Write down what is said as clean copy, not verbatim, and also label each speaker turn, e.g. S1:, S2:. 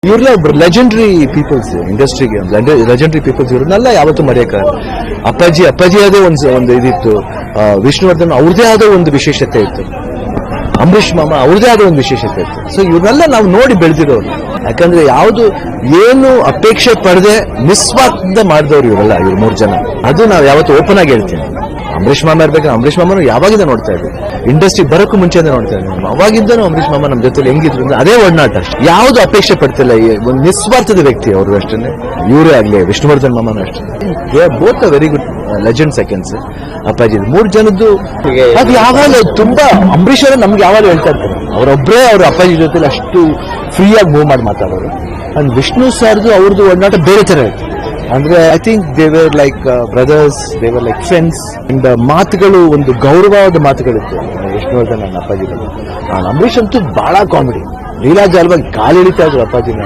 S1: ಇವ್ರಲ್ಲ ಒಬ್ರು legendary people's, ಇಂಡಸ್ಟ್ರಿಗೆ legendary people's. ಇವ್ರನ್ನೆಲ್ಲ ಯಾವತ್ತೂ ಮರೆಯಕ್ಕಾಗಲ್ಲ. ಅಪ್ಪಾಜಿ ಅದೇ ಒಂದು ಇದಿತ್ತು. ವಿಷ್ಣುವರ್ಧನ್ ಅವ್ರದೇ ಆದ ಒಂದು ವಿಶೇಷತೆ ಇತ್ತು. ಅಂಬರೀಷ್ ಮಾಮ ಅವ್ರದೇ ಆದ ಒಂದು ವಿಶೇಷತೆ ಇತ್ತು. ಸೊ ಇವ್ರನ್ನೆಲ್ಲ ನಾವು ನೋಡಿ ಬೆಳೆದಿರೋರು. ಯಾಕಂದ್ರೆ ಯಾವುದು ಏನು ಅಪೇಕ್ಷೆ ಪಡೆದೆ ನಿಸ್ವಾರ್ಥ ಮಾಡಿದವ್ರು ಇವರೆಲ್ಲ, ಇವ್ರು 3 ಜನ. ಅದು ನಾವು ಯಾವತ್ತು ಓಪನ್ ಆಗಿ ಹೇಳ್ತೀನಿ. ಅಂಬರೀಷ್ ಮಾಮ ಇರ್ಬೇಕು. ಅಂಬರೀಷ್ ಮಾಮನು ಯಾವಾಗಿಂದ ನೋಡ್ತಾ ಇದ್ವಿ, ಇಂಡಸ್ಟ್ರಿ ಬರೋಕ್ಕೂ ಮುಂಚೆನೇ ನೋಡ್ತಾ ಇದ್ವಿ. ಅವಾಗಿಂದನೂ ಅಂಬರೀಷ್ ಮಾಮ ನಮ್ಮ ಜೊತೆ ಹೆಂಗಿದ್ರು ಅಂದ್ರೆ ಅದೇ ಒಡನಾಟ. ಯಾವುದು ಅಪೇಕ್ಷೆ ಪಡ್ತಿಲ್ಲ. ಒಂದು ನಿಸ್ವಾರ್ಥದ ವ್ಯಕ್ತಿ ಅವರು ಅಷ್ಟೇ. ಇವರೇ ಆಗ್ಲಿ, ವಿಷ್ಣುವರ್ಧನ್ ಮಾಮನೂ ಅಷ್ಟೇ. Both very good legend seconds. ಅಪ್ಪಾಜಿ 3 ಜನದ್ದು ಅದು ಯಾವಾಗ ತುಂಬಾ ಅಂಬರೀಷ್ ಅವರು ನಮ್ಗೆ ಯಾವಾಗ ಹೇಳ್ತಾ ಇರ್ತಾರೆ, ಅವರೊಬ್ಬರೇ ಅವ್ರ ಅಪ್ಪಾಜಿ ಜೊತೆ ಅಷ್ಟು ಫ್ರೀಯಾಗಿ ಮೂವ್ ಮಾಡಿ ಮಾತಾಡೋರು. ಅಂಡ್ ವಿಷ್ಣು ಸರ್ದು ಅವ್ರದ್ದು ಒಡನಾಟ ಬೇರೆ ತರ ಇತ್ತು. ಅಂದ್ರೆ I think they were like brothers, they were like friends. And ಮಾತುಗಳು ಒಂದು ಗೌರವವಾದ ಮಾತುಗಳಿತ್ತು ವಿಷ್ಣುವರ್ಧನ್ ನನ್ನ ಅಪ್ಪಾಜಿಗಳು. ಅಂಬರೀಷ್ ಅಂತೂ ಬಹಳ ಕಾಮಿಡಿ, ಲೀಲಾಜಾಲವಾಗಿ ಕಾಲಿಡಿತಾ ಇದ್ರು ಅಪ್ಪಾಜಿನ.